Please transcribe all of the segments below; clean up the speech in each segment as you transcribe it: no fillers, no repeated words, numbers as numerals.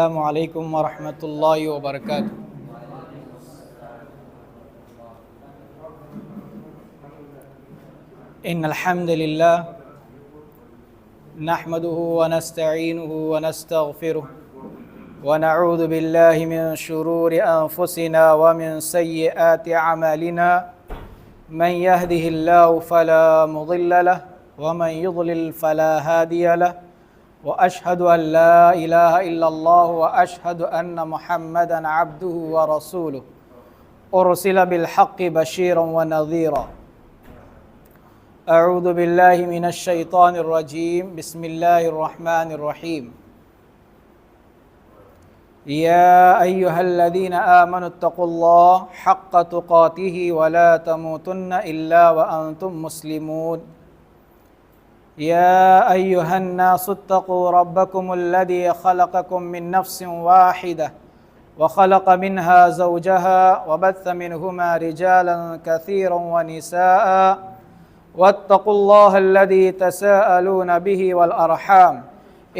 السلام علیکم ورحمۃ اللہ وبرکاتہ۔ ان الحمد للہ نحمده ونستعینه ونستغفره ونعوذ باللہ من شرور انفسنا ومن سیئات اعمالنا من يهده الله فلا مضل له ومن يضلل فلا هادي له وأشهد أن لا إله إلا الله وأشهد أن محمدًا عبده ورسوله أرسل بالحق بشيرا ونذيرا أعوذ بالله من الشيطان الرجيم بسم الله الرحمن الرحيم يا أيها الذين آمنوا اتقوا الله حق تقاته ولا تموتن إلا وأنتم مسلمون يا أيها الناس اتقوا ربكم الذي خلقكم من نفس واحدة وخلق منها زوجها وبث منهما رجالا كثيرا ونساء واتقوا الله الذي تساءلون به والأرحام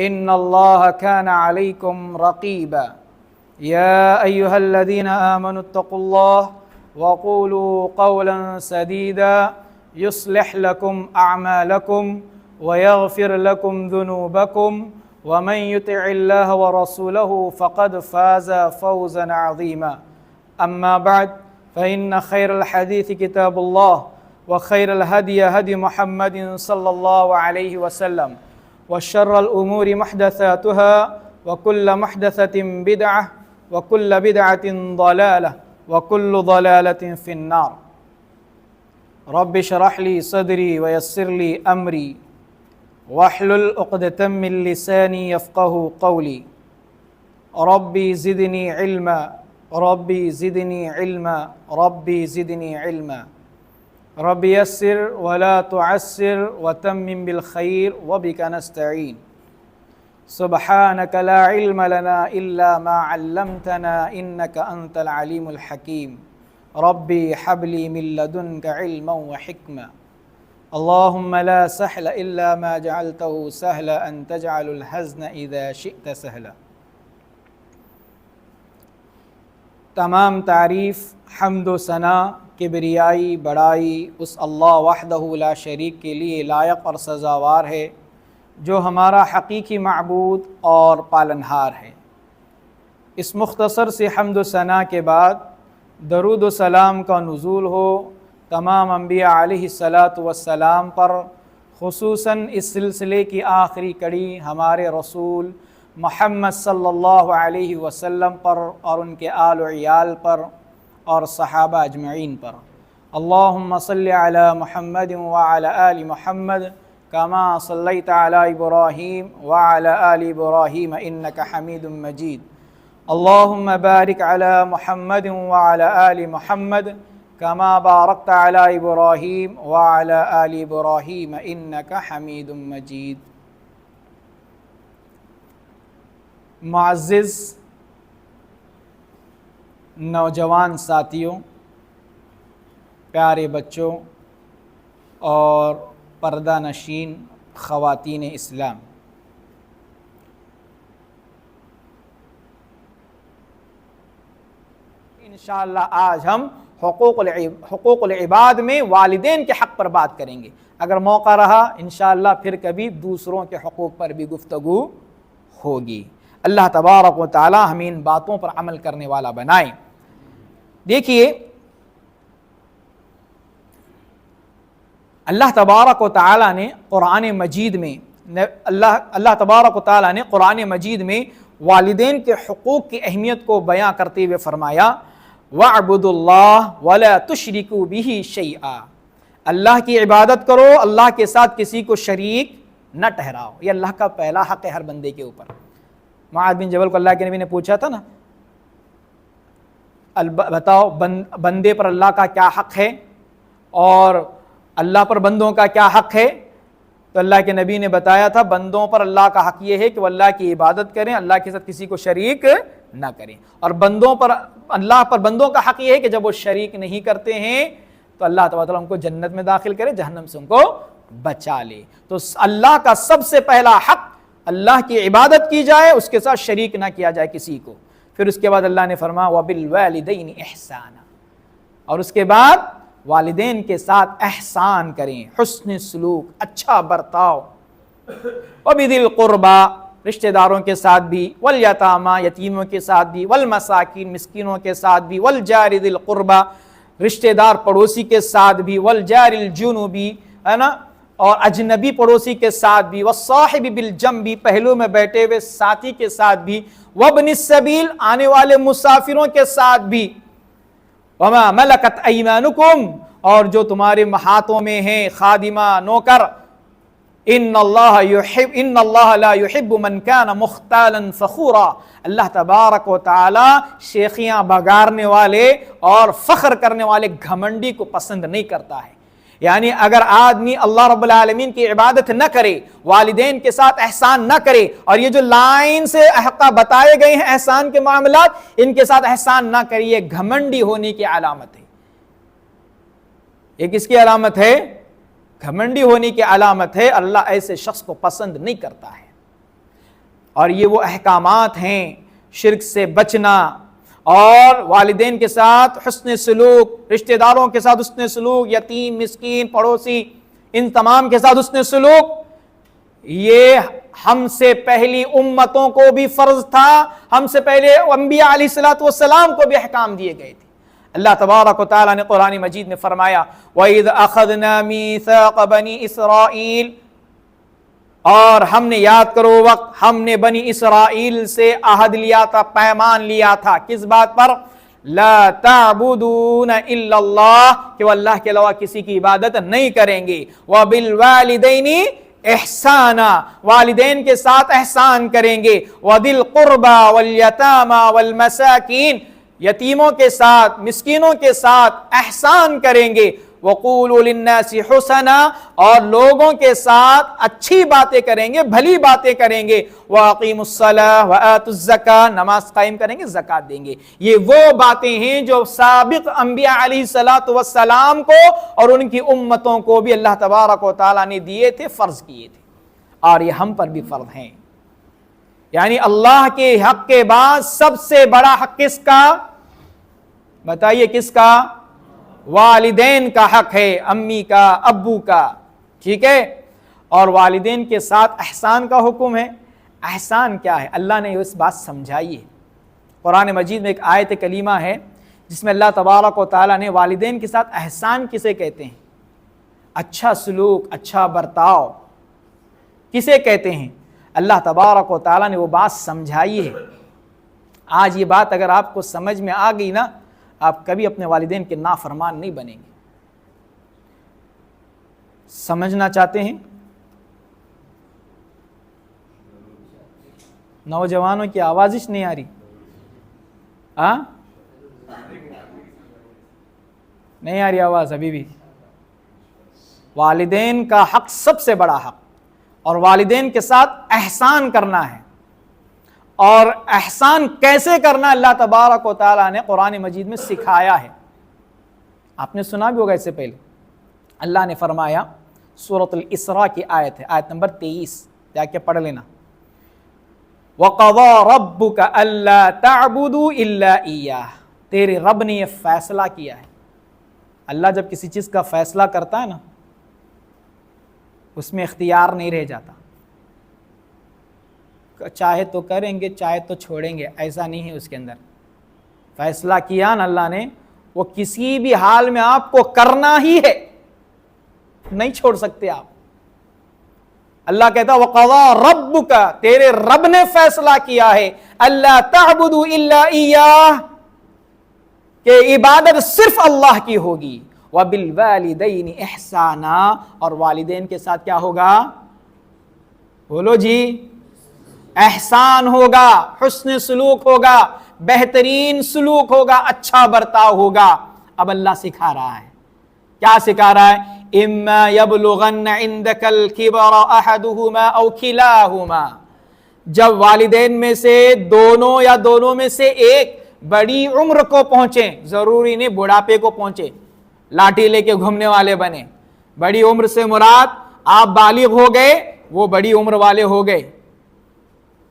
إن الله كان عليكم رقيبا يا أيها الذين آمنوا اتقوا الله وقولوا قولا سديدا يصلح لكم أعمالكم ويغفر لكم ذنوبكم ومن يطع الله ورسوله فقد فاز فوزا عظيما أما بعد فإن خير الحديث كتاب الله وخير الهدي هدي محمد صلى الله عليه وسلم وشر الأمور محدثاتها وكل محدثة بدعة وكل بدعة ضلالة وكل ضلالة في النار رب اشرح لي صدري ويسر لي أمري واحلل عقدة من لساني يفقهوا قولي ربي زدني علما ربي زدني علما ربي زدني علما رب يسر ولا تعسر وتمم بالخير وبك نستعين سبحانك لا علم لنا إلا ما علمتنا إنك أنت العليم الحكيم ربي هب لي من لدنك علما وحكمة اللهم لا سهل إلا ما جعلته سهلا أن تجعل الحزن إذا شئت سهلا۔ تمام تعریف، حمد و ثنا، کبریائی، بڑائی اس اللہ وحدہ لا شریک کے لیے لائق اور سزاوار ہے جو ہمارا حقیقی معبود اور پالنہار ہے۔ اس مختصر سے حمد و ثنا کے بعد درود و سلام کا نزول ہو تمام انبیاء علیہ السلام پر، خصوصاً اس سلسلے کی آخری کڑی ہمارے رسول محمد صلی اللہ علیہ وسلم پر اور ان کے آل و عیال پر اور صحابہ اجمعین پر۔ اللہم صلی علی محمد وعلی آل محمد کما صلیت علی ابراہیم وعلی آل ابراہیم انک حمید مجید۔ اللہم بارک علی محمد وعلی آل محمد کما بارکت علی ابراہیم وعلی آل ابراہیم انک حمید مجید۔ معزز نوجوان ساتھیوں، پیارے بچوں اور پردہ نشین خواتین اسلام، انشاءاللہ آج ہم حقوق العباد میں والدین کے حق پر بات کریں گے۔ اگر موقع رہا انشاءاللہ پھر کبھی دوسروں کے حقوق پر بھی گفتگو ہوگی۔ اللہ تبارک و تعالی ہمیں ان باتوں پر عمل کرنے والا بنائے۔ دیکھیے، اللہ تبارک و تعالی نے قرآن مجید میں اللہ تبارک و تعالی نے قرآن مجید میں والدین کے حقوق کی اہمیت کو بیان کرتے ہوئے فرمایا وَاعْبُدُوا اللَّهَ وَلَا تُشْرِكُوا بِهِ شَيْئًا، اللہ کی عبادت کرو، اللہ کے ساتھ کسی کو شریک نہ ٹھہراؤ۔ یہ اللہ کا پہلا حق ہے ہر بندے کے اوپر۔ معاذ بن جبل کو اللہ کے نبی نے پوچھا تھا نا، بتاؤ بندے پر اللہ کا کیا حق ہے اور اللہ پر بندوں کا کیا حق ہے؟ تو اللہ کے نبی نے بتایا تھا بندوں پر اللہ کا حق یہ ہے کہ وہ اللہ کی عبادت کریں، اللہ کے ساتھ کسی کو شریک نہ کریں، اور اللہ پر بندوں کا حق یہ ہے کہ جب وہ شریک نہیں کرتے ہیں تو اللہ تعالیٰ ان کو جنت میں داخل کرے، جہنم سے ان کو بچا لے۔ تو اللہ کا سب سے پہلا حق اللہ کی عبادت کی جائے، اس کے ساتھ شریک نہ کیا جائے کسی کو۔ پھر اس کے بعد اللہ نے فرمایا وَبِالْوَالِدَيْنِ احسانا، اور اس کے بعد والدین کے ساتھ احسان کریں، حسن سلوک، اچھا برتاؤ۔ وَبِذِي الْقُرْبَى، رشتہ داروں کے ساتھ بھی، وَالْيَتَامَى، یتیموں کے ساتھ بھی، وَالْمَسَاكِينِ، مسکینوں کے ساتھ بھی، وَالْجَارِ ذِي الْقُرْبَى، رشتہ دار پڑوسی کے ساتھ بھی، وَالْجَارِ الْجُنُبِ، ہے نا، اور اجنبی پڑوسی کے ساتھ بھی، وَالصَّاحِبِ بِالْجَنبِ، پہلو میں بیٹھے ہوئے ساتھی کے ساتھ بھی، وَابْنِ السَّبِيلِ، آنے والے مسافروں کے ساتھ بھی، وَمَا مَلَكَتْ أَيْمَانُكُمْ، اور جو تمہارے ہاتھوں میں ہیں خادمہ، نوکر۔ ان اللہ لا يحب من كان مختالا فخورا، اللہ تبارک و تعالی شیخیاں بگارنے والے اور فخر کرنے والے گھمنڈی کو پسند نہیں کرتا ہے۔ یعنی اگر آدمی اللہ رب العالمین کی عبادت نہ کرے، والدین کے ساتھ احسان نہ کرے، اور یہ جو لائن سے احکام بتائے گئے ہیں احسان کے معاملات، ان کے ساتھ احسان نہ کرے، یہ گھمنڈی ہونے کی علامت ہے۔ یہ کس کی علامت ہے؟ گھمنڈی ہونے کی علامت ہے۔ اللہ ایسے شخص کو پسند نہیں کرتا ہے۔ اور یہ وہ احکامات ہیں، شرک سے بچنا، اور والدین کے ساتھ حسن سلوک، رشتہ داروں کے ساتھ حسن سلوک، یتیم، مسکین، پڑوسی، ان تمام کے ساتھ حسن سلوک، یہ ہم سے پہلی امتوں کو بھی فرض تھا، ہم سے پہلے انبیاء علیہ السلام کو بھی احکام دیے گئے تھے۔ اللہ تبارک و تعالیٰ نے قرآن مجید میں فرمایا وَإِذْ أَخَذْنَا مِيثَاقَ بَنِي إِسْرَائِيلَ، اور ہم نے، یاد کرو وقت ہم نے بنی اسرائیل سے عہد لیا تھا، پیمان لیا تھا، کس بات پر؟ لا تعبدون الا اللہ، کہ وہ اللہ کے علاوہ کسی کی عبادت نہیں کریں گے، وبالوالدین احسانا، والدین کے ساتھ احسان کریں گے، وذی القربى والیتامى والمساکین، یتیموں کے ساتھ، مسکینوں کے ساتھ احسان کریں گے، وقولوا للناس حسنا، اور لوگوں کے ساتھ اچھی باتیں کریں گے، بھلی باتیں کریں گے، واقیموا الصلاۃ وآتوا الزکاۃ، نماز قائم کریں گے، زکات دیں گے۔ یہ وہ باتیں ہیں جو سابق انبیاء علیہ السلام کو اور ان کی امتوں کو بھی اللہ تبارک و تعالیٰ نے دیے تھے، فرض کیے تھے، اور یہ ہم پر بھی فرض ہیں۔ یعنی اللہ کے حق کے بعد سب سے بڑا حق کس کا؟ بتائیے کس کا؟ والدین کا حق ہے، امی کا، ابو کا، ٹھیک ہے؟ اور والدین کے ساتھ احسان کا حکم ہے۔ احسان کیا ہے؟ اللہ نے اس بات سمجھائی ہے۔ قرآن مجید میں ایک آیت کلیمہ ہے جس میں اللہ تبارک و تعالیٰ نے والدین کے ساتھ احسان کسے کہتے ہیں، اچھا سلوک، اچھا برتاؤ کسے کہتے ہیں، اللہ تبارک و تعالیٰ نے وہ بات سمجھائی ہے۔ آج یہ بات اگر آپ کو سمجھ میں آ گئی نا، آپ کبھی اپنے والدین کے نافرمان نہیں بنیں گے۔ سمجھنا چاہتے ہیں؟ نوجوانوں کی آوازش نہیں آ رہی، نہیں آ رہی آواز ابھی بھی؟ والدین کا حق سب سے بڑا حق، اور والدین کے ساتھ احسان کرنا ہے۔ اور احسان کیسے کرنا اللہ تبارک و تعالیٰ نے قرآن مجید میں سکھایا ہے۔ آپ نے سنا بھی ہوگا اس سے پہلے، اللہ نے فرمایا، سورۃ الاسراء کی آیت ہے، آیت نمبر 23، جا کے پڑھ لینا، وَقَضَى رَبُّكَ أَلَّا تَعْبُدُوا إِلَّا إِيَّاهُ، تیرے رب نے یہ فیصلہ کیا ہے۔ اللہ جب کسی چیز کا فیصلہ کرتا ہے نا، اس میں اختیار نہیں رہ جاتا، چاہے تو کریں گے، چاہے تو چھوڑیں گے، ایسا نہیں ہے اس کے اندر۔ فیصلہ کیا نا اللہ نے، وہ کسی بھی حال میں آپ کو کرنا ہی ہے، نہیں چھوڑ سکتے آپ۔ اللہ کہتا وَقَضَى رَبُّكَ، تیرے رب نے فیصلہ کیا ہے، أَلَّا تَعْبُدُوا إِلَّا إِيَّاهُ، کہ عبادت صرف اللہ کی ہوگی، وَبِالْوَالِدَيْنِ إِحْسَانًا، اور والدین کے ساتھ کیا ہوگا؟ بولو جی، احسان ہوگا، حسن سلوک ہوگا، بہترین سلوک ہوگا، اچھا برتاؤ ہوگا۔ اب اللہ سکھا رہا ہے، کیا سکھا رہا ہے؟ اِمَّا يَبْلُغَنَّ عِنْدَكَ الْكِبَرَ أَحَدُهُمَا أَوْ كِلَاهُمَا، جب والدین میں سے دونوں یا دونوں میں سے ایک بڑی عمر کو پہنچیں، ضروری نہیں بڑھاپے کو پہنچے، لاٹھی لے کے گھومنے والے بنے، بڑی عمر سے مراد آپ بالغ ہو گئے، وہ بڑی عمر والے ہو گئے،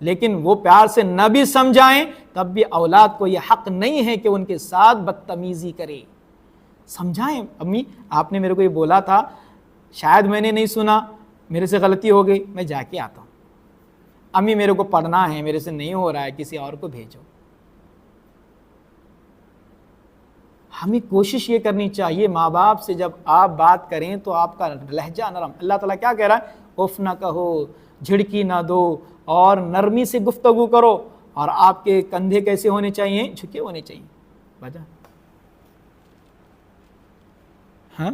لیکن وہ پیار سے نہ بھی سمجھائیں تب بھی اولاد کو یہ حق نہیں ہے کہ ان کے ساتھ بدتمیزی کرے. سمجھائیں, امی آپ نے میرے کو یہ بولا تھا, شاید میں نے نہیں سنا, میرے سے غلطی ہو گئی, میں جا کے آتا ہوں. امی میرے کو پڑھنا ہے, میرے سے نہیں ہو رہا ہے, کسی اور کو بھیجو. ہمیں کوشش یہ کرنی چاہیے ماں باپ سے جب آپ بات کریں تو آپ کا لہجہ نرم. اللہ تعالیٰ کیا کہہ رہا ہے, اف نہ کہو, جھڑکی نہ دو, اور نرمی سے گفتگو کرو. اور آپ کے کندھے کیسے ہونے چاہیے, جھکے ہونے چاہیے. وجہ ہاں,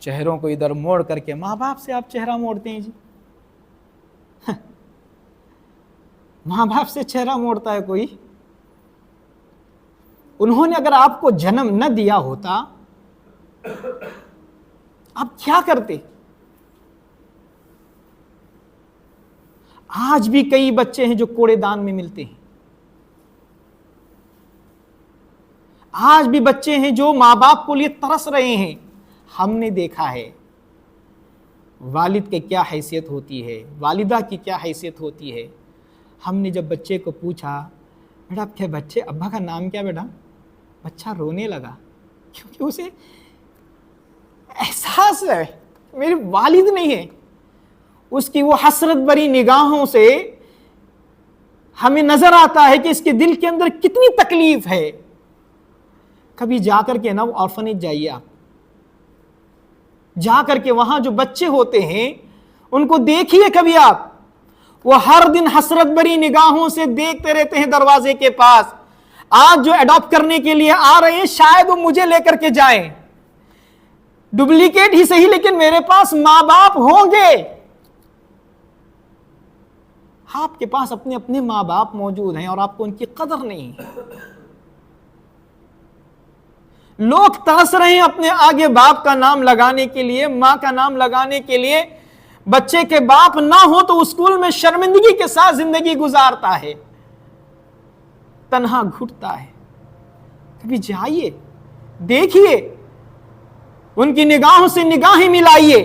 چہروں کو ادھر موڑ کر کے ماں باپ سے آپ چہرہ موڑتے ہیں جی. ماں باپ سے چہرہ موڑتا ہے کوئی؟ انہوں نے اگر آپ کو جنم نہ دیا ہوتا آپ کیا کرتے؟ آج بھی کئی بچے ہیں جو کوڑے دان میں ملتے ہیں. آج بھی بچے ہیں جو ماں باپ کو لیے ترس رہے ہیں. ہم نے دیکھا ہے والد کی کیا حیثیت ہوتی ہے, والدہ کی کیا حیثیت ہوتی ہے. ہم نے جب بچے کو پوچھا, بیٹا آپ کیا بچے ابا کا نام کیا بیٹا, بچہ رونے لگا, کیونکہ اسے احساس ہے میرے والد نہیں ہے. اس کی وہ حسرت بری نگاہوں سے ہمیں نظر آتا ہے کہ اس کے دل کے اندر کتنی تکلیف ہے. کبھی جا کر کے نا وہ آرفنیج جائیے, آپ جا کر کے وہاں جو بچے ہوتے ہیں ان کو دیکھیے کبھی آپ, وہ ہر دن حسرت بری نگاہوں سے دیکھتے رہتے ہیں دروازے کے پاس. آج جو اڈاپٹ کرنے کے لیے آ رہے ہیں شاید وہ مجھے لے کر کے جائیں, ڈپلیکیٹ ہی صحیح لیکن میرے پاس ماں باپ ہوں گے. آپ کے پاس اپنے اپنے ماں باپ موجود ہیں اور آپ کو ان کی قدر نہیں ہے. لوگ ترس رہے ہیں اپنے آگے باپ کا نام لگانے کے لیے, ماں کا نام لگانے کے لیے. بچے کے باپ نہ ہو تو اسکول میں شرمندگی کے ساتھ زندگی گزارتا ہے, تنہا گھٹتا ہے. کبھی جائیے دیکھیے, ان کی نگاہوں سے نگاہیں ملائیے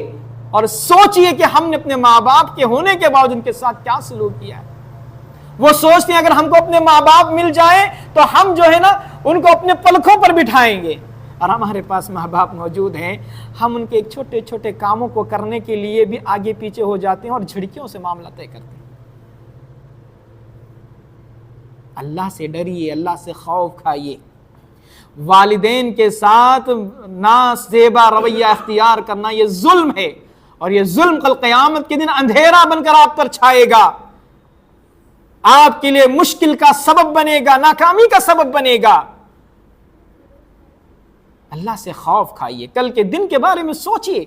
اور سوچئے کہ ہم نے اپنے ماں باپ کے ہونے کے باوجود ان کے ساتھ کیا سلوک کیا ہے. وہ سوچتے ہیں اگر ہم کو اپنے ماں باپ مل جائیں تو ہم جو ہے نا ان کو اپنے پلکوں پر بٹھائیں گے, اور ہمارے پاس ماں باپ موجود ہیں, ہم ان کے ایک چھوٹے چھوٹے کاموں کو کرنے کے لیے بھی آگے پیچھے ہو جاتے ہیں اور جھڑکیوں سے معاملہ طے کرتے ہیں. اللہ سے ڈریے, اللہ سے خوف کھائیے. والدین کے ساتھ نازیبا رویہ اختیار کرنا یہ ظلم ہے, اور یہ ظلم کل قیامت کے دن اندھیرا بن کر آپ پر چھائے گا, آپ کے لیے مشکل کا سبب بنے گا, ناکامی کا سبب بنے گا. اللہ سے خوف کھائیے, کل کے دن کے بارے میں سوچئے.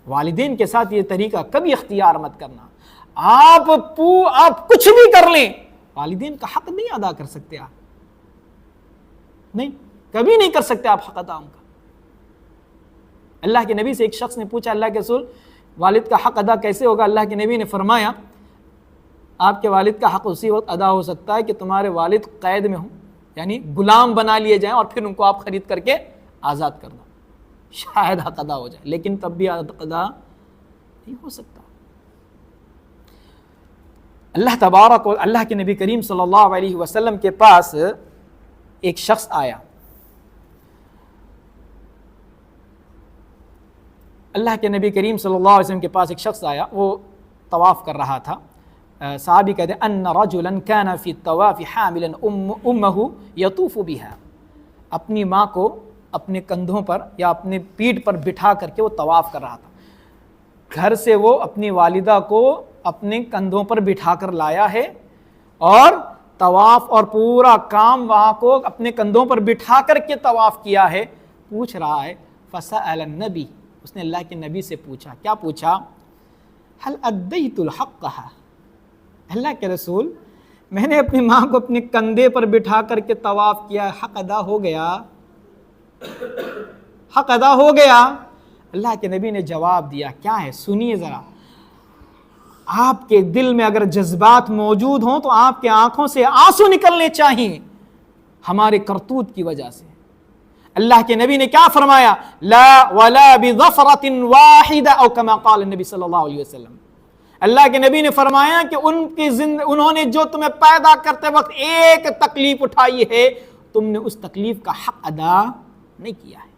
والدین کے ساتھ یہ طریقہ کبھی اختیار مت کرنا. آپ کچھ بھی کر لیں, والدین کا حق نہیں ادا کر سکتے آپ, نہیں, کبھی نہیں کر سکتے آپ حق ادا ان کا. اللہ کے نبی سے ایک شخص نے پوچھا, اللہ کے رسول والد کا حق ادا کیسے ہوگا؟ اللہ کے نبی نے فرمایا, آپ کے والد کا حق اسی وقت ادا ہو سکتا ہے کہ تمہارے والد قید میں ہوں, یعنی غلام بنا لیے جائیں اور پھر ان کو آپ خرید کر کے آزاد کر دو, شاید حق ادا ہو جائے, لیکن تب بھی حق ادا نہیں ہو سکتا. اللہ تبارک و اللہ کے نبی کریم صلی اللہ علیہ وسلم کے پاس ایک شخص آیا. اللہ کے نبی کریم صلی اللہ علیہ وسلم کے پاس ایک شخص آیا, وہ طواف کر رہا تھا. صحابی کہتے ہیں ان رجلا كان في الطواف حاملا امه يطوف بها, اپنی ماں کو اپنے کندھوں پر یا اپنے پیٹھ پر بٹھا کر کے وہ طواف کر رہا تھا. گھر سے وہ اپنی والدہ کو اپنے کندھوں پر بٹھا کر لایا ہے اور طواف اور پورا کام وہاں کو اپنے کندھوں پر بٹھا کر کے طواف کیا ہے. پوچھ رہا ہے فسأل النبی, اس نے اللہ کے نبی سے پوچھا, کیا پوچھا؟ هل ادیت الحق, اللہ کے رسول میں نے اپنی ماں کو اپنے کندھے پر بٹھا کر کے طواف کیا, حق ادا ہو گیا؟ حق ادا ہو گیا؟ اللہ کے نبی نے جواب دیا, کیا ہے سنیے ذرا. آپ کے دل میں اگر جذبات موجود ہوں تو آپ کے آنکھوں سے آنسو نکلنے چاہیے ہمارے کرتوت کی وجہ سے. اللہ کے نبی نے کیا فرمایا؟ لا ولا بظفرۃ واحدہ او کما قال النبی صلی اللہ علیہ وسلم. اللہ کے نبی نے فرمایا کہ انہوں نے جو تمہیں پیدا کرتے وقت ایک تکلیف اٹھائی ہے، تم نے اس تکلیف کا حق ادا نہیں کیا ہے.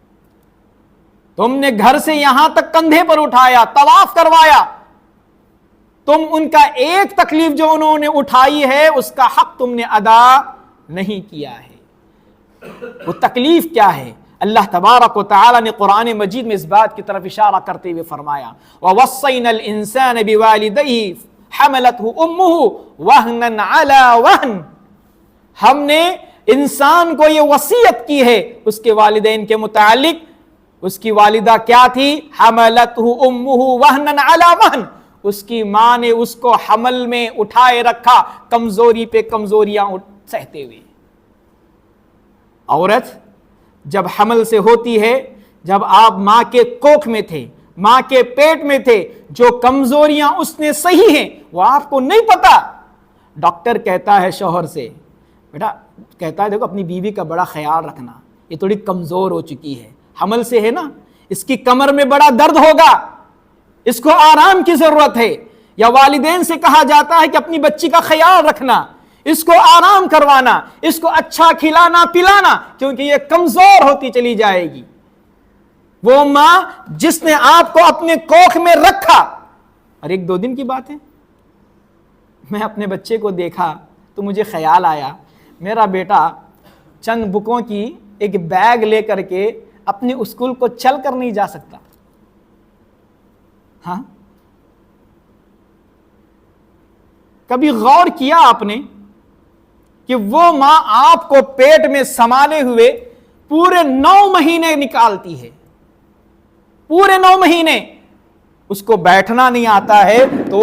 تم نے گھر سے یہاں تک کندھے پر اٹھایا، طواف کروایا، تم ان کا ایک تکلیف جو انہوں نے اٹھائی ہے اس کا حق تم نے ادا نہیں کیا ہے. وہ تکلیف کیا ہے؟ اللہ تبارک و تعالی نے قرآن مجید میں اس بات کی طرف اشارہ کرتے ہوئے فرمایا وَوَصَّيْنَا الْإِنسَانَ بِوَالِدَيْهِ حَمَلَتْهُ أُمُّهُ وَهْنًا عَلَى وَهْنٍ. ہم نے انسان کو یہ وصیت کی ہے اس کے والدین کے متعلق. اس کی والدہ کیا تھی؟ حَمَلَتْهُ أُمُّهُ وَهْنًا عَلَى وَهْنٍ. اس کی ماں نے اس کو حمل میں اٹھائے رکھا، کمزوری پہ کمزوریاں سہتے ہوئے. عورت جب حمل سے ہوتی ہے، جب آپ ماں کے کوکھ میں تھے، ماں کے پیٹ میں تھے، جو کمزوریاں اس نے صحیح ہیں وہ آپ کو نہیں پتا. ڈاکٹر کہتا ہے شوہر سے، بیٹا کہتا ہے دیکھو اپنی بیوی کا بڑا خیال رکھنا، یہ تھوڑی کمزور ہو چکی ہے، حمل سے ہے نا، اس کی کمر میں بڑا درد ہوگا، اس کو آرام کی ضرورت ہے. یا والدین سے کہا جاتا ہے کہ اپنی بچی کا خیال رکھنا، اس کو آرام کروانا، اس کو اچھا کھلانا پلانا، کیونکہ یہ کمزور ہوتی چلی جائے گی. وہ ماں جس نے آپ کو اپنے کوکھ میں رکھا. اور ایک دو دن کی بات ہے، میں اپنے بچے کو دیکھا تو مجھے خیال آیا میرا بیٹا چند بکوں کی ایک بیگ لے کر کے اپنے اسکول کو چل کر نہیں جا سکتا. ہاں، کبھی غور کیا آپ نے کہ وہ ماں آپ کو پیٹ میں سنبھالے ہوئے پورے 9 مہینے نکالتی ہے، پورے 9 مہینے اس کو بیٹھنا نہیں آتا ہے تو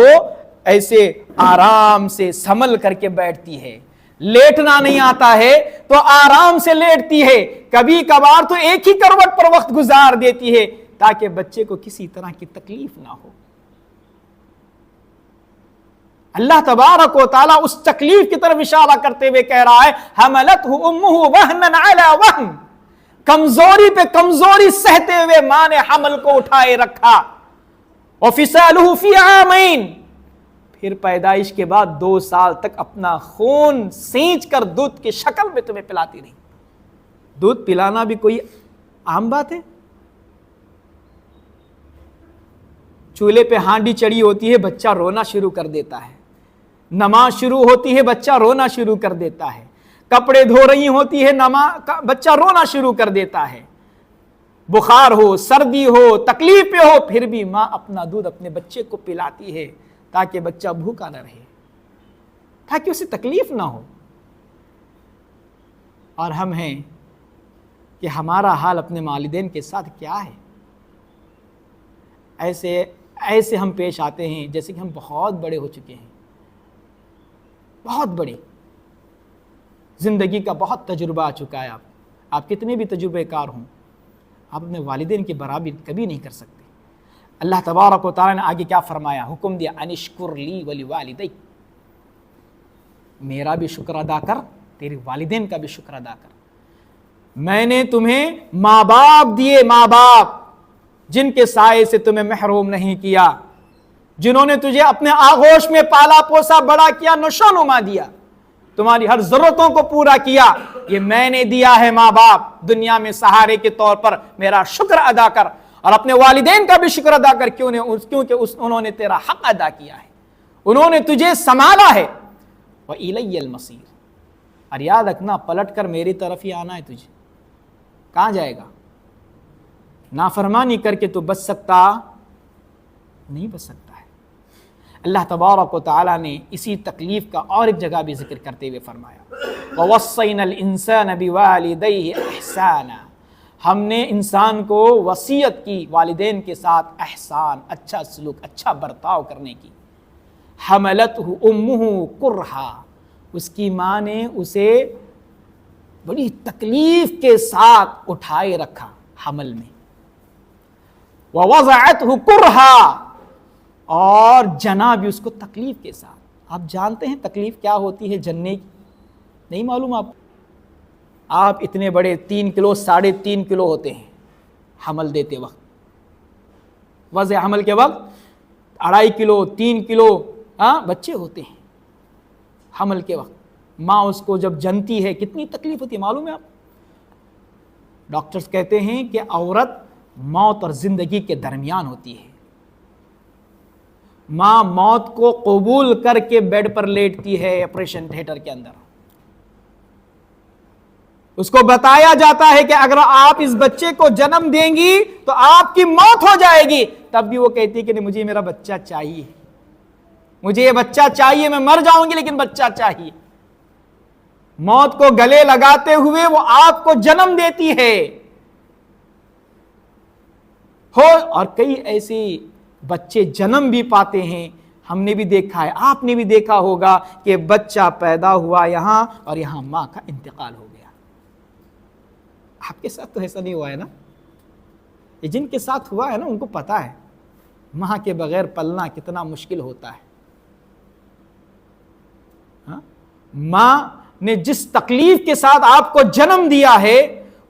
ایسے آرام سے سنبھل کر کے بیٹھتی ہے، لیٹنا نہیں آتا ہے تو آرام سے لیٹتی ہے، کبھی کبھار تو ایک ہی کروٹ پر وقت گزار دیتی ہے تاکہ بچے کو کسی طرح کی تکلیف نہ ہو. اللہ تبارک و تعالیٰ اس تکلیف کی طرف اشارہ کرتے ہوئے کہہ رہا ہے حملتہ امہ وہنا علی وہن. کمزوری پہ کمزوری سہتے ہوئے ماں نے حمل کو اٹھائے رکھا. وفصالہ فی عامین، پھر پیدائش کے بعد 2 سال تک اپنا خون سینچ کر دودھ کی شکل میں تمہیں پلاتی رہی. دودھ پلانا بھی کوئی عام بات ہے؟ چولہے پہ ہانڈی چڑھی ہوتی ہے، بچہ رونا شروع کر دیتا ہے. نماز شروع ہوتی ہے، بچہ رونا شروع کر دیتا ہے. کپڑے دھو رہی ہوتی ہے، بچہ رونا شروع کر دیتا ہے. بخار ہو، سردی ہو، تکلیف پہ ہو، پھر بھی ماں اپنا دودھ اپنے بچے کو پلاتی ہے تاکہ بچہ بھوکا نہ رہے، تاکہ اسے تکلیف نہ ہو. اور ہم ہیں کہ ہمارا حال اپنے والدین کے ساتھ کیا ہے؟ ایسے ہم پیش آتے ہیں جیسے کہ ہم بہت بڑے ہو چکے ہیں، بہت بڑے، زندگی کا بہت تجربہ آ چکا ہے. آپ کتنے بھی تجربے کار ہوں، آپ اپنے والدین کی برابری کبھی نہیں کر سکتے. اللہ تبارک و تعالیٰ نے آگے کیا فرمایا؟ حکم دیا انشکر لی ولوالدیک، میرا بھی شکر ادا کر، تیرے والدین کا بھی شکر ادا کر. میں نے تمہیں ماں باپ دیے، ماں باپ جن کے سائے سے تمہیں محروم نہیں کیا، جنہوں نے تجھے اپنے آغوش میں پالا پوسا، بڑا کیا، نشو نما دیا، تمہاری ہر ضرورتوں کو پورا کیا. یہ میں نے دیا ہے ماں باپ، دنیا میں سہارے کے طور پر میرا شکر ادا کر، اور اپنے والدین کا بھی شکر ادا کر، کیونکہ انہوں نے تیرا حق ادا کیا ہے، انہوں نے تجھے سنبھالا ہے. وَإِلَيَّ الْمَصِيرُ، اور یاد رکھنا پلٹ کر میری طرف ہی آنا ہے تجھے. کہاں جائے گا؟ نافرمانی کر کے تو بچ سکتا نہیں، بچ سکتا ہے. اللہ تبارک و تعالیٰ نے اسی تکلیف کا اور ایک جگہ بھی ذکر کرتے ہوئے فرمایا وَوَصَّيْنَا الْإِنسَانَ بِوَالِدَيْهِ إِحْسَانًا، ہم نے انسان کو وصیت کی والدین کے ساتھ احسان، اچھا سلوک، اچھا برتاؤ کرنے کی. حملتہ امہ کرہا، اس کی ماں نے اسے بڑی تکلیف کے ساتھ اٹھائے رکھا حمل میں. وَوَضَعَتْهُ كُرْهًا، اور جنا بھی اس کو تکلیف کے ساتھ. آپ جانتے ہیں تکلیف کیا ہوتی ہے جننے کی؟ نہیں معلوم آپ؟ آپ اتنے بڑے 3 کلو 3.5 کلو ہوتے ہیں حمل دیتے وقت، وضع حمل کے وقت 2.5 کلو 3 کلو بچے ہوتے ہیں حمل کے وقت۔ ماں اس کو جب جنتی ہے کتنی تکلیف ہوتی ہے معلوم ہے آپ؟ ڈاکٹرز کہتے ہیں کہ عورت موت اور زندگی کے درمیان ہوتی ہے۔ ماں موت کو قبول کر کے بیڈ پر لیٹتی ہے آپریشن تھیٹر کے اندر، اس کو بتایا جاتا ہے کہ اگر آپ اس بچے کو جنم دیں گی تو آپ کی موت ہو جائے گی، تب بھی وہ کہتی ہے کہ نہیں مجھے میرا بچہ چاہیے، مجھے یہ بچہ چاہیے، میں مر جاؤں گی لیکن بچہ چاہیے۔ موت کو گلے لگاتے ہوئے وہ آپ کو جنم دیتی ہے۔ اور کئی ایسے بچے جنم بھی پاتے ہیں، ہم نے بھی دیکھا ہے، آپ نے بھی دیکھا ہوگا کہ بچہ پیدا ہوا یہاں اور یہاں ماں کا انتقال ہو گیا۔ آپ کے ساتھ تو ایسا نہیں ہوا ہے نا؟ یہ جن کے ساتھ ہوا ہے نا ان کو پتا ہے ماں کے بغیر پلنا کتنا مشکل ہوتا ہے۔ ماں نے جس تکلیف کے ساتھ آپ کو جنم دیا ہے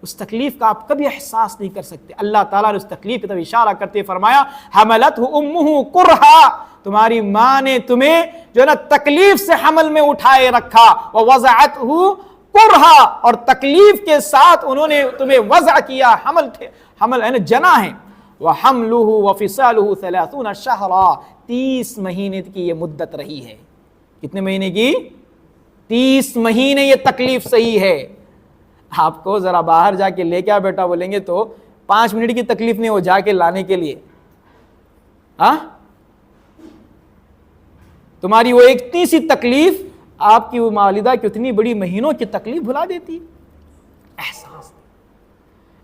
اس تکلیف کا آپ کبھی احساس نہیں کر سکتے۔ اللہ تعالیٰ نے اس تکلیف کی طرف اشارہ کرتے فرمایا حملتہ امہ کرہا، تمہاری ماں نے تمہیں جو ہے نا تکلیف سے حمل میں اٹھائے رکھا، ووضعتہ کرہا، اور تکلیف کے ساتھ انہوں نے تمہیں وضع کیا، حمل ہے نا جنا ہے۔ وحملہ وفصالہ 30 شہرا، 30 مہینے کی یہ مدت رہی ہے۔ کتنے مہینے کی؟ 30 مہینے یہ تکلیف صحیح ہے۔ آپ کو ذرا باہر جا کے لے کے آ بیٹا بولیں گے تو 5 منٹ کی تکلیف نہیں ہو جا کے لانے کے لیے، تمہاری وہ ایک اتنی سی تکلیف آپ کی وہ والدہ کی اتنی بڑی مہینوں کی تکلیف بھلا دیتی۔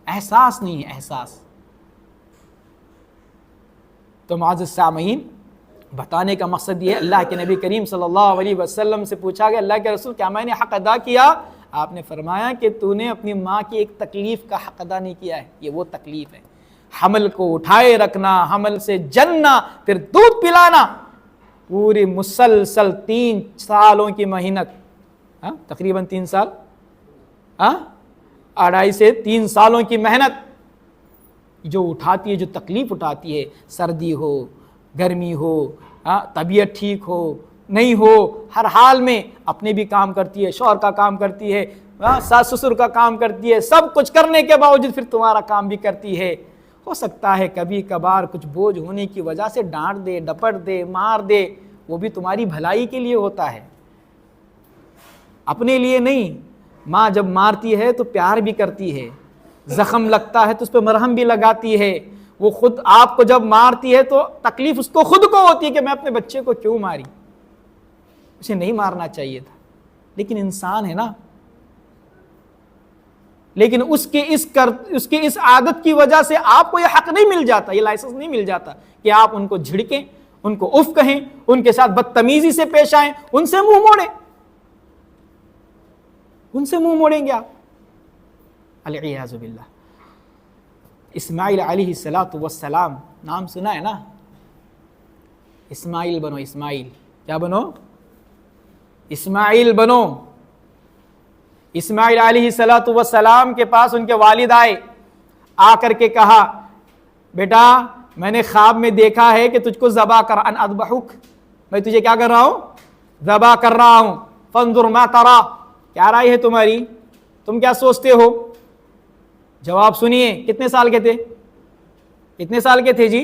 احساس نہیں ہے، احساس۔ تو معزز سامعین، بتانے کا مقصد یہ ہے، اللہ کے نبی کریم صلی اللہ علیہ وسلم سے پوچھا گیا اللہ کے رسول کیا میں نے حق ادا کیا؟ آپ نے فرمایا کہ تو نے اپنی ماں کی ایک تکلیف کا حق ادا نہیں کیا ہے۔ یہ وہ تکلیف ہے، حمل کو اٹھائے رکھنا، حمل سے جننا، پھر دودھ پلانا، پوری مسلسل 3 سالوں کی محنت، تقریباً 3 سال، 2.5 سے 3 سالوں کی محنت جو اٹھاتی ہے، جو تکلیف اٹھاتی ہے، سردی ہو گرمی ہو، طبیعت ٹھیک ہو نہیں ہو، ہر حال میں اپنے بھی کام کرتی ہے، شوہر کا کام کرتی ہے، ساس سسر کا کام کرتی ہے، سب کچھ کرنے کے باوجود پھر تمہارا کام بھی کرتی ہے۔ ہو سکتا ہے کبھی کبھار کچھ بوجھ ہونے کی وجہ سے ڈانٹ دے، ڈپٹ دے، مار دے، وہ بھی تمہاری بھلائی کے لیے ہوتا ہے، اپنے لیے نہیں۔ ماں جب مارتی ہے تو پیار بھی کرتی ہے، زخم لگتا ہے تو اس پہ مرہم بھی لگاتی ہے۔ وہ خود آپ کو جب مارتی ہے تو تکلیف اس کو خود کو ہوتی ہے کہ میں اپنے بچے کو کیوں ماری، اسے نہیں مارنا چاہیے تھا، لیکن انسان ہے نا۔ لیکن اس کے اس عادت کی وجہ سے آپ کو یہ حق نہیں مل جاتا، یہ لائسنس نہیں مل جاتا کہ آپ ان کو جھڑکیں، ان کو اف کہیں، ان کے ساتھ بدتمیزی سے پیش آئیں، ان سے منہ موڑیں، ان سے منہ موڑیں گے آپ، العیاذ باللہ۔ اسماعیل علیہ السلام، نام سنا ہے نا؟ اسماعیل بنو، اسماعیل کیا بنو؟ اسماعیل بنو۔ اسماعیل علیہ السلام کے پاس ان کے والد آئے، آ کر کے کہا بیٹا میں نے خواب میں دیکھا ہے کہ تجھ کو ذبح کر، ان اذبحک، میں تجھے کیا کر رہا ہوں؟ ذبح کر رہا ہوں، فانظر ما ترى، کیا رائے ہے تمہاری، تم کیا سوچتے ہو؟ جواب سنیے، کتنے سال کے تھے؟ کتنے سال کے تھے جی؟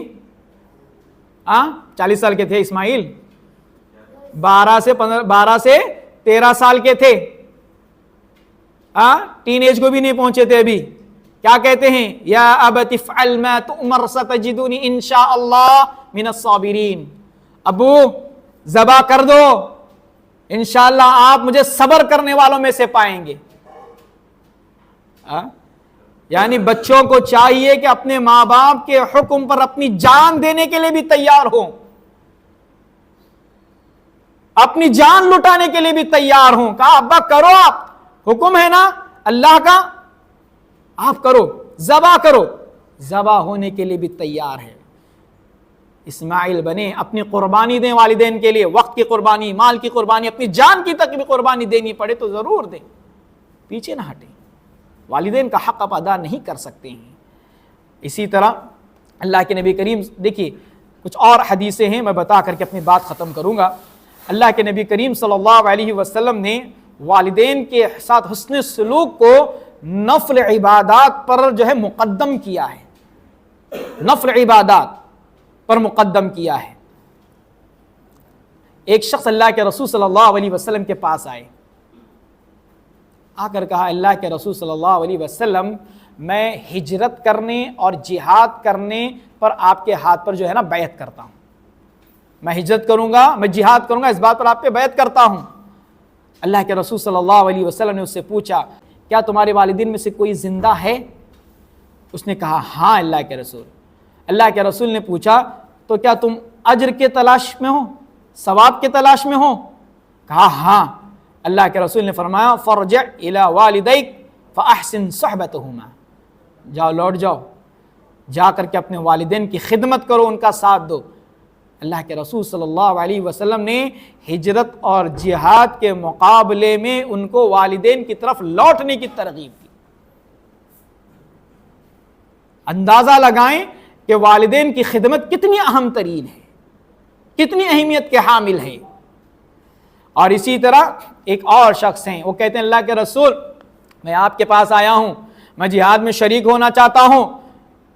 40 سال کے تھے اسماعیل، 12 سے 13 سال کے تھے، ٹین ایج کو بھی نہیں پہنچے تھے ابھی۔ کیا کہتے ہیں؟ یا ابت افعل ما تؤمر ستجدنی انشاء اللہ من الصابرین، ابو ذبح کر دو، انشاءاللہ آپ مجھے صبر کرنے والوں میں سے پائیں گے۔ یعنی بچوں کو چاہیے کہ اپنے ماں باپ کے حکم پر اپنی جان دینے کے لیے بھی تیار ہوں، اپنی جان لٹانے کے لیے بھی تیار ہوں۔ کہا ابا کرو، آپ حکم ہے نا اللہ کا، آپ کرو، ذبح کرو، ذبح ہونے کے لیے بھی تیار ہے۔ اسماعیل بنے، اپنی قربانی دیں والدین کے لیے، وقت کی قربانی، مال کی قربانی، اپنی جان کی تک بھی قربانی دینی پڑے تو ضرور دیں، پیچھے نہ ہٹیں۔ والدین کا حق آپ ادا نہیں کر سکتے ہیں۔ اسی طرح اللہ کے نبی کریم، دیکھیے کچھ اور حدیثیں ہیں، میں بتا کر کے اپنی بات ختم کروں گا۔ اللہ کے نبی کریم صلی اللہ علیہ وسلم نے والدین کے ساتھ حسن سلوک کو نفل عبادات پر جو ہے مقدم کیا ہے، نفل عبادات پر مقدم کیا ہے۔ ایک شخص اللہ کے رسول صلی اللہ علیہ وسلم کے پاس آئے، آ کر کہا اللہ کے رسول صلی اللہ علیہ وسلم میں ہجرت کرنے اور جہاد کرنے پر آپ کے ہاتھ پر جو ہے نا بیعت کرتا ہوں، میں ہجرت کروں گا، میں جہاد کروں گا، اس بات پر آپ پہ بیعت کرتا ہوں۔ اللہ کے رسول صلی اللہ علیہ وسلم نے اس سے پوچھا کیا تمہارے والدین میں سے کوئی زندہ ہے؟ اس نے کہا ہاں اللہ کے رسول۔ اللہ کے رسول نے پوچھا تو کیا تم اجر کے تلاش میں ہو، ثواب کے تلاش میں ہو؟ کہا ہاں۔ اللہ کے رسول نے فرمایا فرجع الی والدیک فاحسن صحبتہما، جاؤ لوٹ جاؤ، جا کر کے اپنے والدین کی خدمت کرو، ان کا ساتھ دو۔ اللہ کے رسول صلی اللہ علیہ وسلم نے ہجرت اور جہاد کے مقابلے میں ان کو والدین کی طرف لوٹنے کی ترغیب دی۔ اندازہ لگائیں کہ والدین کی خدمت کتنی اہم ترین ہے، کتنی اہمیت کے حامل ہے۔ اور اسی طرح ایک اور شخص ہیں، وہ کہتے ہیں اللہ کے رسول میں آپ کے پاس آیا ہوں، میں جہاد میں شریک ہونا چاہتا ہوں،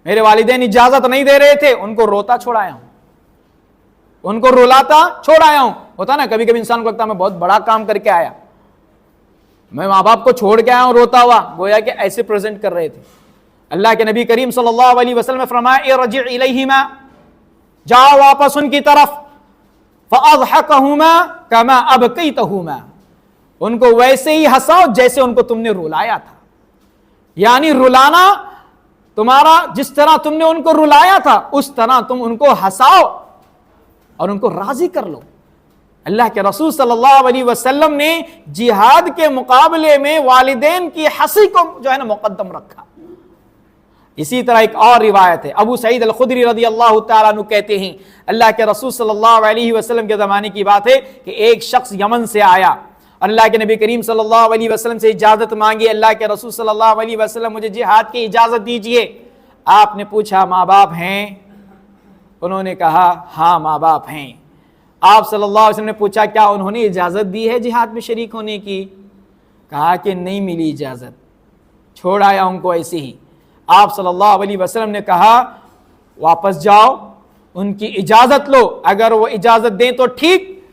میرے والدین اجازت نہیں دے رہے تھے، ان کو روتا چھوڑایا ہوں، ان کو رلاتا چھوڑایا ہوں۔ ہوتا نا کبھی کبھی انسان کو لگتا ہے میں بہت بڑا کام کر کے آیا، میں ماں باپ کو چھوڑ کے آیا ہوں روتا ہوا، گویا کہ ایسے پریزنٹ کر رہے تھے۔ اللہ کے نبی کریم صلی اللہ علیہ وسلم نے فرمایا ارجع الیہما، جاؤ واپس ان کی طرف، فاضحکہما کما ابکیتہما، ان کو ویسے ہی ہنساؤ جیسے ان کو تم نے رلایا تھا۔ یعنی رلانا تمہارا، جس طرح تم نے ان کو رلایا تھا اس طرح تم ان کو ہنساؤ اور ان کو راضی کر لو۔ اللہ کے رسول صلی اللہ علیہ وسلم نے جہاد کے مقابلے میں والدین کی ہنسی کو جو ہے نا مقدم رکھا۔ اسی طرح ایک اور روایت ہے، ابو سعید الخدری رضی اللہ تعالیٰ عنہ کہتے ہیں اللہ کے رسول صلی اللہ علیہ وسلم کے زمانے کی بات ہے کہ ایک شخص یمن سے آیا، اللہ کے نبی کریم صلی اللہ علیہ وسلم سے اجازت مانگی، اللہ کے رسول صلی اللہ علیہ وسلم مجھے جہاد کی اجازت دیجئے۔ آپ نے پوچھا ماں باپ ہیں؟ انہوں نے کہا ہاں ماں باپ ہیں۔ آپ صلی اللہ علیہ وسلم نے پوچھا کیا انہوں نے اجازت دی ہے جہاد میں شریک ہونے کی؟ کہا کہ نہیں ملی اجازت، چھوڑ آیا ان کو ایسے ہی۔ آپ صلی اللہ علیہ وسلم نے کہا واپس جاؤ، ان کی اجازت لو، اگر وہ اجازت دیں تو ٹھیک،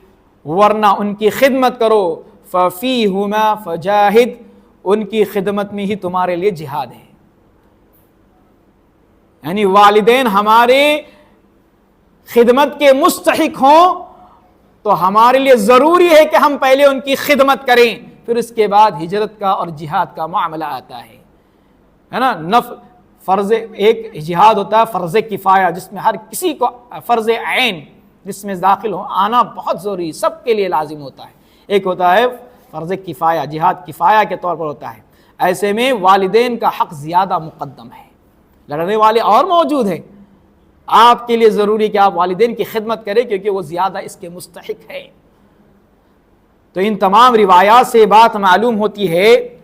ورنہ ان کی خدمت کرو، فَفِيهُمَا فَجَاهِدْ، ان کی خدمت میں ہی تمہارے لیے جہاد ہے۔ یعنی والدین ہمارے خدمت کے مستحق ہوں تو ہمارے لیے ضروری ہے کہ ہم پہلے ان کی خدمت کریں، پھر اس کے بعد ہجرت کا اور جہاد کا معاملہ آتا ہے نا۔ فرض ایک جہاد ہوتا ہے فرض کفایہ، جس میں ہر کسی کو فرض عین جس میں داخل ہو آنا بہت ضروری، سب کے لیے لازم ہوتا ہے۔ ایک ہوتا ہے فرض کفایہ، جہاد کفایہ کے طور پر ہوتا ہے، ایسے میں والدین کا حق زیادہ مقدم ہے، لڑنے والے اور موجود ہیں، آپ کے لیے ضروری کہ آپ والدین کی خدمت کریں کیونکہ وہ زیادہ اس کے مستحق ہے۔ تو ان تمام روایات سے بات معلوم ہوتی ہے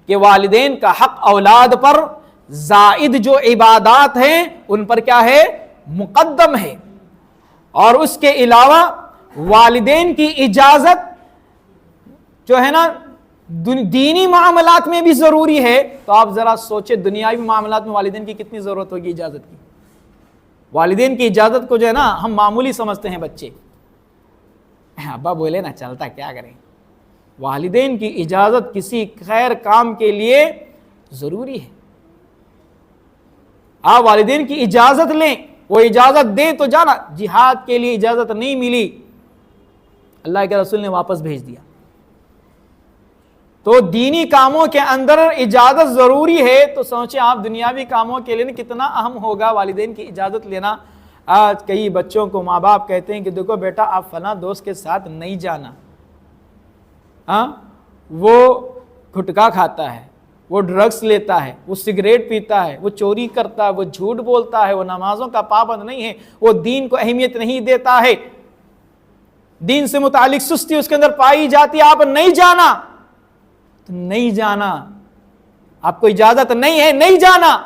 کہ والدین کا حق اولاد پر زائد جو عبادات ہیں ان پر کیا ہے؟ مقدم ہے۔ اور اس کے علاوہ والدین کی اجازت جو ہے نا دینی معاملات میں بھی ضروری ہے۔ تو آپ ذرا سوچیں دنیاوی معاملات میں والدین کی کتنی ضرورت ہوگی اجازت کی۔ والدین کی اجازت کو جو ہے نا ہم معمولی سمجھتے ہیں، بچے ابا بولے نا چلتا کیا کریں، والدین کی اجازت کسی خیر کام کے لیے ضروری ہے۔ آپ والدین کی اجازت لیں، وہ اجازت دیں تو جانا۔ جہاد کے لیے اجازت نہیں ملی، اللہ کے رسول نے واپس بھیج دیا۔ تو دینی کاموں کے اندر اجازت ضروری ہے، تو سوچیں آپ دنیاوی کاموں کے لیے کتنا اہم ہوگا والدین کی اجازت لینا۔ آج کئی بچوں کو ماں باپ کہتے ہیں کہ دیکھو بیٹا آپ فلاں دوست کے ساتھ نہیں جانا، وہ گھٹکا کھاتا ہے، وہ ڈرگس لیتا ہے، وہ سگریٹ پیتا ہے، وہ چوری کرتا ہے، وہ جھوٹ بولتا ہے، وہ نمازوں کا پابند نہیں ہے، وہ دین کو اہمیت نہیں دیتا ہے، دین سے متعلق سستی اس کے اندر پائی جاتی ہے، آپ نہیں جانا تو نہیں جانا۔ آپ کو اجازت نہیں ہے نہیں جانا،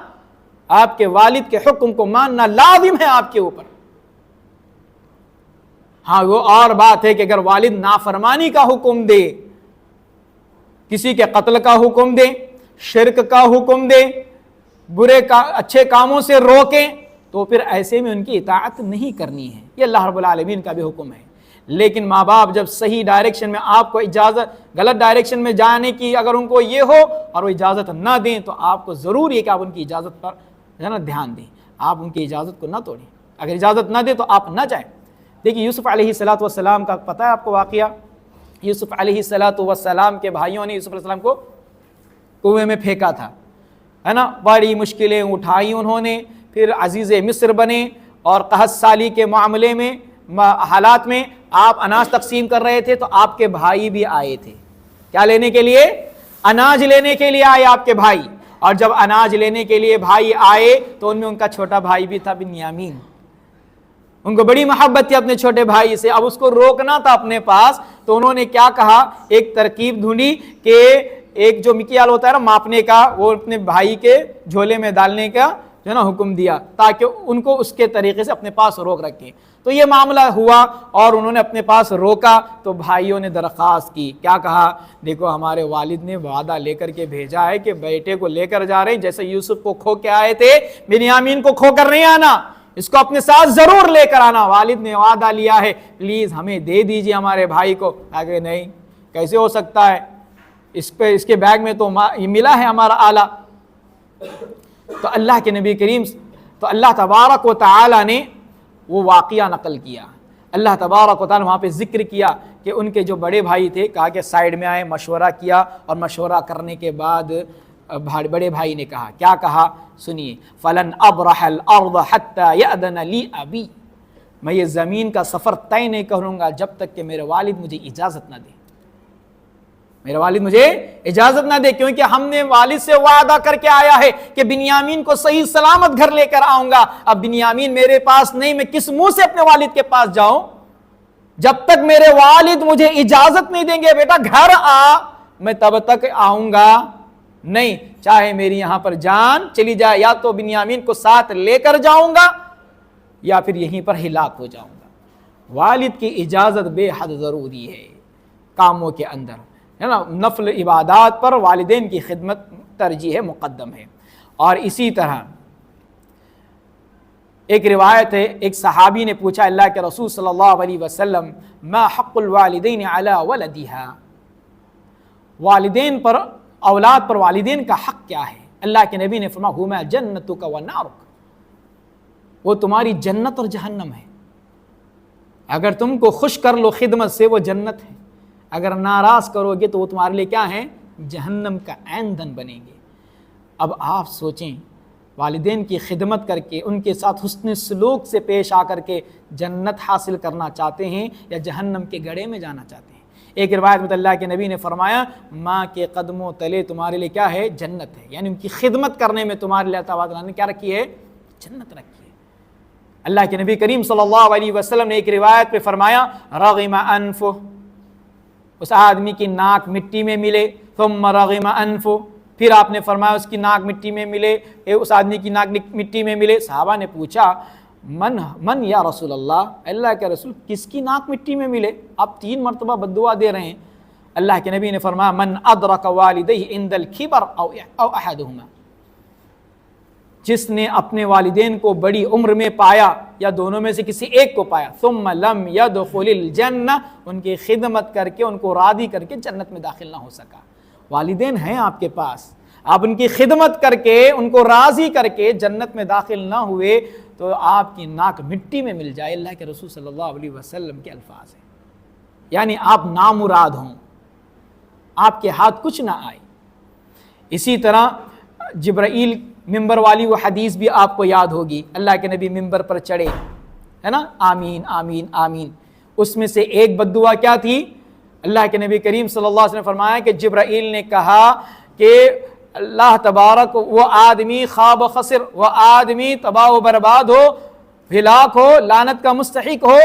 آپ کے والد کے حکم کو ماننا لازم ہے آپ کے اوپر۔ ہاں وہ اور بات ہے کہ اگر والد نافرمانی کا حکم دے، کسی کے قتل کا حکم دے، شرک کا حکم دے، اچھے کاموں سے روکیں، تو پھر ایسے میں ان کی اطاعت نہیں کرنی ہے، یہ اللہ رب العالمین کا بھی حکم ہے۔ لیکن ماں باپ جب صحیح ڈائریکشن میں آپ کو اجازت، غلط ڈائریکشن میں جانے کی اگر ان کو یہ ہو اور وہ اجازت نہ دیں، تو آپ کو ضروری ہے کہ آپ ان کی اجازت پر دھیان دیں، آپ ان کی اجازت کو نہ توڑیں۔ اگر اجازت نہ دیں تو آپ نہ جائیں۔ دیکھیے یوسف علیہ السلام کا پتہ ہے آپ کو واقعہ؟ یوسف علیہ السلام کے بھائیوں نے یوسف علیہ السلام کو کنویں میں پھینکا تھا، ہے نا، بڑی مشکلیں اٹھائی انہوں نے، پھر عزیز مصر بنے، اور قحط سالی کے معاملے میں حالات میں آپ اناج تقسیم کر رہے تھے تو آپ کے بھائی بھی آئے تھے، کیا لینے کے لیے؟ اناج لینے کے لیے آئے آپ کے بھائی۔ اور جب اناج لینے کے لیے بھائی آئے تو ان میں ان کا چھوٹا بھائی بھی تھا بنیامین، ان کو بڑی محبت تھی اپنے چھوٹے بھائی سے، اب اس کو روکنا تھا اپنے پاس، تو انہوں نے کیا کہا، ایک ترکیب ڈھونڈی کہ ایک جو مکیال ہوتا ہے نا ماپنے کا، وہ اپنے بھائی کے جھولے میں ڈالنے کا جو ہے نا حکم دیا، تاکہ ان کو اس کے طریقے سے اپنے پاس روک رکھیں۔ تو یہ معاملہ ہوا اور انہوں نے اپنے پاس روکا، تو بھائیوں نے درخواست کی، کیا کہا، دیکھو ہمارے والد نے وعدہ لے کر کے بھیجا ہے کہ بیٹے کو لے کر جا رہے ہیں، جیسے یوسف کو کھو کے آئے تھے، بنیامین کو کھو کر نہیں آنا، اس کو اپنے ساتھ ضرور لے کر آنا، والد نے وعدہ لیا ہے، پلیز ہمیں دے دیجئے ہمارے بھائی کو۔ آگے نہیں، کیسے ہو سکتا ہے، اس کے بیگ میں تو یہ ملا ہے ہمارا آلہ۔ تو اللہ کے نبی کریم، تو اللہ تبارک و تعالی نے وہ واقعہ نقل کیا، اللہ تبارک و تعالی وہاں پہ ذکر کیا کہ ان کے جو بڑے بھائی تھے، کہا کہ سائیڈ میں آئے، مشورہ کیا، اور مشورہ کرنے کے بعد بڑے بھائی نے کہا، کیا کہا سنیے، فَلَنْ أَبْرَحَ الْأَرْضَ حَتَّى يَأْذَنَ لِي أَبِي، میں یہ زمین کا سفر طے نہیں کروں گا جب تک کہ میرے والد مجھے اجازت نہ دے، میرے والد مجھے اجازت نہ دے، کیونکہ ہم نے والد سے وعدہ کر کے آیا ہے کہ بنیامین کو صحیح سلامت گھر لے کر آؤں گا، اب بنیامین میرے پاس نہیں، میں کس منہ سے اپنے والد کے پاس جاؤں؟ جب تک میرے والد مجھے اجازت نہیں دیں گے بیٹا گھر آ، میں تب تک آؤں گا نہیں، چاہے میری یہاں پر جان چلی جائے، یا تو بنیامین کو ساتھ لے کر جاؤں گا یا پھر یہیں پر ہلاک ہو جاؤں گا۔ والد کی اجازت بے حد ضروری ہے کاموں کے اندر، ہے نا، نفل عبادات پر والدین کی خدمت ترجیح ہے، مقدم ہے۔ اور اسی طرح ایک روایت ہے، ایک صحابی نے پوچھا اللہ کے رسول صلی اللہ علیہ وسلم، ما حق الوالدین علی ولدہا، والدین پر، اولاد پر والدین کا حق کیا ہے؟ اللہ کے نبی نے فرمایا، ہما جنتک و نارک، وہ تمہاری جنت اور جہنم ہے، اگر تم کو خوش کر لو خدمت سے وہ جنت ہے، اگر ناراض کرو گے تو وہ تمہارے لیے کیا ہے؟ جہنم کا ایندھن بنیں گے۔ اب آپ سوچیں، والدین کی خدمت کر کے ان کے ساتھ حسن سلوک سے پیش آ کر کے جنت حاصل کرنا چاہتے ہیں یا جہنم کے گڑھے میں جانا چاہتے ہیں؟ ایک روایت میں اللہ کے نبی نے فرمایا، ماں کے قدموں تلے تمہارے لیے کیا ہے؟ جنت ہے، یعنی ان کی خدمت کرنے میں تمہارے لیے اللہ تعالیٰ نے کیا رکھی ہے؟ جنت رکھی ہے۔ اللہ کے نبی کریم صلی اللہ علیہ وسلم نے ایک روایت پہ فرمایا، رغم انفہ، اس آدمی کی ناک مٹی میں ملے، ثم رغم انفہ، پھر آپ نے فرمایا اس کی ناک مٹی میں ملے، اس آدمی کی ناک مٹی میں ملے۔ صحابہ نے پوچھا، من یا رسول اللہ، اللہ کے رسول کس کی ناک مٹی میں ملے؟ آپ 3 مرتبہ بددعا دے رہے ہیں۔ اللہ کے نبی نے فرمایا، من ادرک والدیہ عند الکبر او احدہما، جس نے اپنے والدین کو بڑی عمر میں پایا یا دونوں میں سے کسی ایک کو پایا، ثم لم يدخل الجنہ، ان کی خدمت کر کے ان کو راضی کر کے جنت میں داخل نہ ہو سکا۔ والدین ہیں آپ کے پاس، آپ ان کی خدمت کر کے ان کو راضی کر کے جنت میں داخل نہ ہوئے تو آپ کی ناک مٹی میں مل جائے، اللہ کے رسول صلی اللہ علیہ وسلم کے الفاظ ہیں، یعنی آپ نامراد ہوں، آپ کے ہاتھ کچھ نہ آئے۔ اسی طرح جبرائیل ممبر والی وہ حدیث بھی آپ کو یاد ہوگی، اللہ کے نبی ممبر پر چڑھے، ہے نا، آمین آمین آمین، اس میں سے ایک بددعا کیا تھی؟ اللہ کے نبی کریم صلی اللہ علیہ وسلم نے فرمایا کہ جبرائیل نے کہا کہ اللہ تبارک، وہ آدمی خواب و خسر، وہ آدمی تباہ و برباد ہو، ہلاک ہو، لعنت کا مستحق ہو،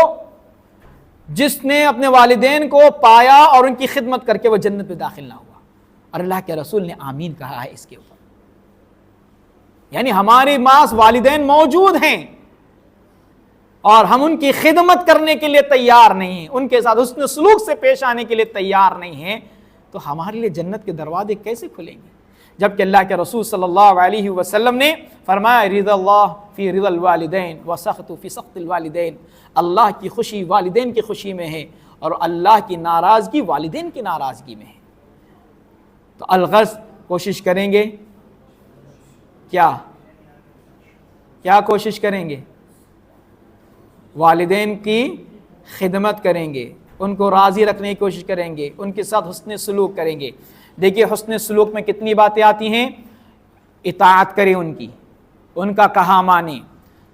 جس نے اپنے والدین کو پایا اور ان کی خدمت کر کے وہ جنت میں داخل نہ ہوا۔ اور اللہ کے رسول نے آمین کہا ہے اس کے اوپر۔ یعنی ہمارے پاس والدین موجود ہیں اور ہم ان کی خدمت کرنے کے لیے تیار نہیں ہیں، ان کے ساتھ حسن سلوک سے پیش آنے کے لیے تیار نہیں ہیں، تو ہمارے لیے جنت کے دروازے کیسے کھلیں گے؟ جبکہ اللہ کے رسول صلی اللہ علیہ وسلم نے فرمایا رضا اللہ فی رضا الوالدین وسخط فی سخط الوالدین، اللہ کی خوشی والدین کی خوشی میں ہے اور اللہ کی ناراضگی والدین کی ناراضگی میں ہے۔ تو الغرض کوشش کریں گے کیا کوشش کریں گے؟ والدین کی خدمت کریں گے، ان کو راضی رکھنے کی کوشش کریں گے، ان کے ساتھ حسن سلوک کریں گے۔ دیکھیے حسن سلوک میں کتنی باتیں آتی ہیں، اطاعت کریں ان کا کہا مانیں،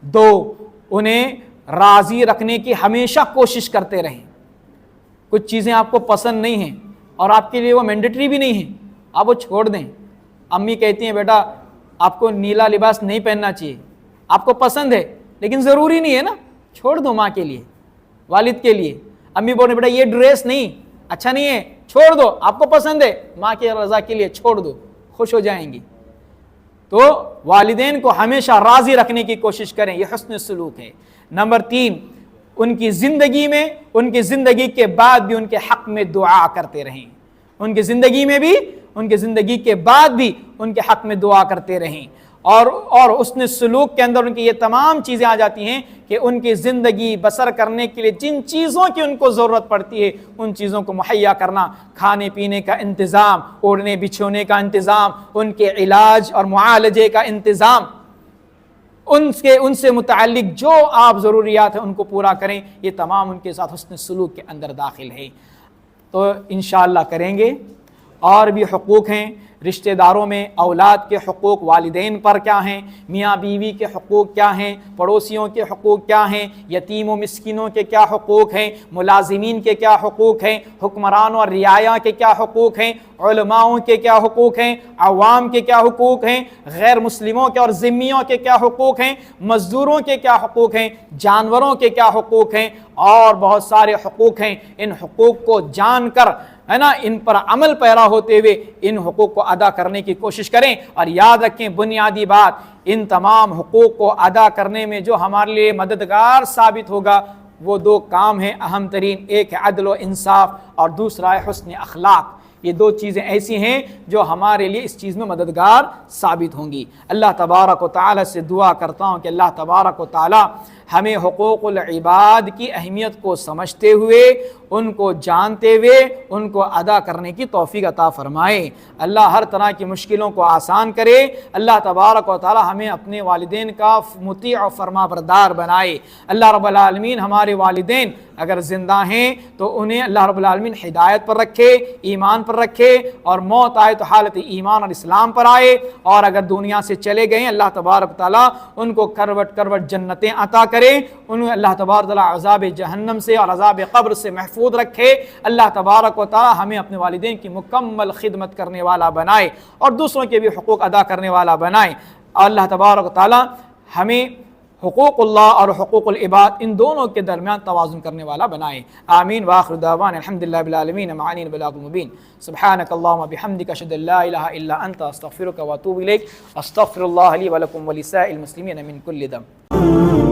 2 انہیں راضی رکھنے کی ہمیشہ کوشش کرتے رہیں۔ کچھ چیزیں آپ کو پسند نہیں ہیں اور آپ کے لیے وہ مینڈیٹری بھی نہیں ہیں، آپ وہ چھوڑ دیں۔ امی کہتی ہیں بیٹا آپ کو نیلا لباس نہیں پہننا چاہیے، آپ کو پسند ہے لیکن ضروری نہیں ہے نا، چھوڑ دو ماں کے لیے، والد کے لیے۔ امی بولے بیٹا یہ ڈریس نہیں اچھا نہیں ہے، چھوڑ دو، آپ کو پسند ہے، ماں کی رضا کے لیے چھوڑ دو، خوش ہو جائیں گی۔ تو والدین کو ہمیشہ راضی رکھنے کی کوشش کریں، یہ حسن سلوک ہے۔ نمبر 3، ان کی زندگی میں، ان کی زندگی کے بعد بھی ان کے حق میں دعا کرتے رہیں، ان کی زندگی میں بھی، ان کی زندگی کے بعد بھی ان کے حق میں دعا کرتے رہیں۔ اور حسن سلوک کے اندر ان کی یہ تمام چیزیں آ جاتی ہیں کہ ان کی زندگی بسر کرنے کے لیے جن چیزوں کی ان کو ضرورت پڑتی ہے ان چیزوں کو مہیا کرنا، کھانے پینے کا انتظام، اوڑھنے بچھونے کا انتظام، ان کے علاج اور معالجے کا انتظام، ان سے متعلق جو آپ ضروریات ہیں ان کو پورا کریں، یہ تمام ان کے ساتھ حسن سلوک کے اندر داخل ہے۔ تو انشاءاللہ کریں گے۔ اور بھی حقوق ہیں رشتہ داروں میں، اولاد کے حقوق والدین پر کیا ہیں، میاں بیوی کے حقوق کیا ہیں، پڑوسیوں کے حقوق کیا ہیں، یتیم و مسکینوں کے کیا حقوق ہیں، ملازمین کے کیا حقوق ہیں، حکمرانوں اور رعایا کے کیا حقوق ہیں، علماؤں کے کیا حقوق ہیں، عوام کے کیا حقوق ہیں، غیر مسلموں کے اور ذمیوں کے کیا حقوق ہیں، مزدوروں کے کیا حقوق ہیں، جانوروں کے کیا حقوق ہیں، اور بہت سارے حقوق ہیں۔ ان حقوق کو جان کر ہے نا، ان پر عمل پیرا ہوتے ہوئے ان حقوق کو ادا کرنے کی کوشش کریں۔ اور یاد رکھیں بنیادی بات، ان تمام حقوق کو ادا کرنے میں جو ہمارے لیے مددگار ثابت ہوگا وہ 2 کام ہیں اہم ترین، ایک ہے عدل و انصاف اور دوسرا ہے حسن اخلاق۔ یہ 2 چیزیں ایسی ہیں جو ہمارے لیے اس چیز میں مددگار ثابت ہوں گی۔ اللہ تبارک و تعالی سے دعا کرتا ہوں کہ اللہ تبارک و تعالی ہمیں حقوق العباد کی اہمیت کو سمجھتے ہوئے، ان کو جانتے ہوئے ان کو ادا کرنے کی توفیق عطا فرمائے۔ اللہ ہر طرح کی مشکلوں کو آسان کرے۔ اللہ تبارک و تعالی ہمیں اپنے والدین کا مطیع و فرما بردار بنائے۔ اللہ رب العالمین ہمارے والدین اگر زندہ ہیں تو انہیں اللہ رب العالمین ہدایت پر رکھے، ایمان پر رکھے، اور موت آئے تو حالت ایمان اور اسلام پر آئے، اور اگر دنیا سے چلے گئے اللہ تبارک و تعالی ان کو کروٹ کروٹ جنتیں عطا کرے، انہیں اللہ تبارک و تعالی عذاب جہنم سے اور عذاب قبر سے محفوظ رکھے۔ اللہ تبارک و تعالی ہمیں اپنے والدین کی مکمل خدمت کرنے والا بنائے اور دوسروں کے بھی حقوق ادا کرنے والا بنائے۔ اور اللہ تبارک و تعالی ہمیں حقوق اللہ اور حقوق العباد ان دونوں کے درمیان توازن کرنے والا بنائے۔ آمین وآخر دعوانا الحمدللہ رب العالمین معانی البلاغ المبین سبحانک اللہم بحمدک اشہد ان لا الہ الا انت استغفرک واتوب الیک۔ استغفر اللہ لی ولکم ولسائر المسلمین من کل ذنب۔